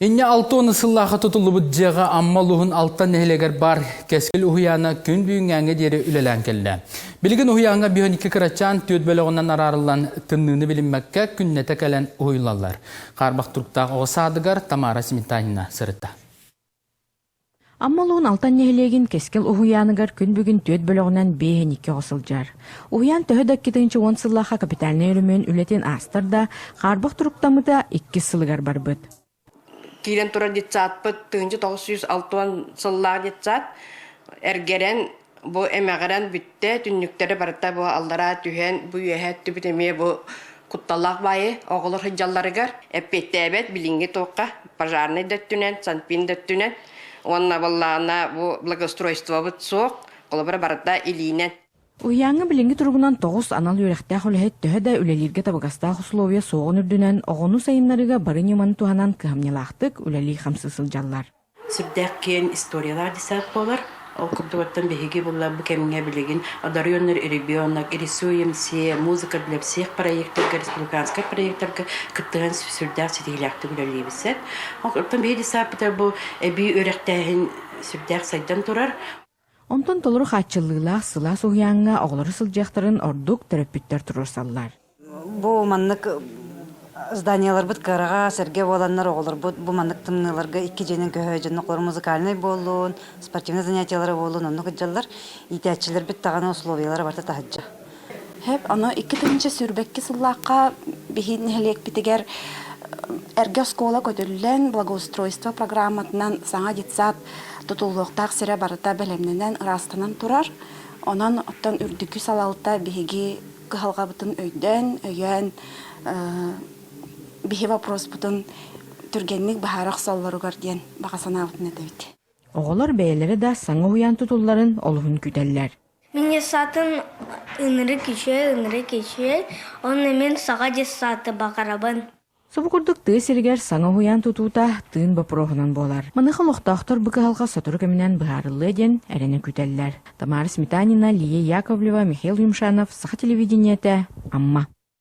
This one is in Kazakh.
Инне 6 ысыллаға тұтылы жаға аммалуғын алттан нәхелегер бар кәскіл ұхияна күн бүйінгәңе дері үлелән келді. Білген ұхияңа бүйін 2 кірачан төт бөліғынан арарылан тынныны білінмәкке күннеті кәлән ұхайлалар. Қарбақ тұрқтағы оғысадығар Тамара Смитанина сырытта. Аммалуғын алтан нәхелеген кәскіл ұхияныгар күн бүгін төт бөліғынан бейін 2 осылжар. Ұхиян төхедік кетінші 10 сыллаға капиталны өрімен үлетін астырда, қарбақ тұрықтамыда 2 сылығар бар бұд. Кирен тура детсат пыт 1906 сыллар детсат эргерен бу эмегерен бүтте түннүктери барта бу алдара түһен бу яһат түбүтеме бу кутталак байы оголор хыжалларыгар эппеттебет билинги тоққа пожарный дөттүнен санпин дөттүнен онна баллана бу благоустройство бут соқ колобра барта илинен. Уяңы білінгі тұрғынан 9 анал үйрәқті құлығет төхеді үлелерге табығастағы условия соғын үрдінен оғыну сайынларыға барын еманы туғанан кығамнелақтық үлелі қамсысыл жаллар. Сүрдәк кен историялар десәк болар. Ол күптігіттен бейге болар бұл кәміңе білеген. Адарионлар, ребенок, рисуемсе, музыка біліп сех проекттарға, республиканская проекттарға күптігін сүрдәк сетегіләқті үлелі бісет. Ол күптігіттен бейге десәк бұл әбей үйрәқтәхін сүрдәк сайдан тұрар. Онтон толыру қатчылығылақ сыла соғияңға оғылары сылжақтарын ордук терапевттер тұрырсаллар. Бұл маннық зданиялар бұд қараға сәрге боланлар оғылар бұд. Бұл маннық тымныларға 2 женен көхі жын оқылар музыкальный болуын, спортивный занятиялары болуын, оны күджалар, итәтчілер бұд тағаны условиялары барта тағыджа. Хәп, аны 2-нче сүрбәкке сыллаққа бейін хелек бітігер әрге скола көтілілен благоустройство программатынан саңа детсат tutulluqtaq sire barıta belemnenen ırastanın turar. Ondan ottan ürdükü salalta bihigi kıhalga butun öyden, öyen bihi vapros butun türgenlik baharaq sallarıgar diyen baqasana butun edevdi. Oğular beyleri de sana uyan tutulların oluğun güdeller. Minge satın ınırı keçe, onun emin sağa cesatı bakarabın. Собукурдук тыы сиригер саңа хуян тутуута тыын бапроғынан болар. Маныхы лохтақтар бықы халға сатыры көмінен бұғарылы ден әрені күтеллер. Тамара Смитанина, Лия Яковлева, Михаил Юмшанов, Саха телевидениеті, Амма.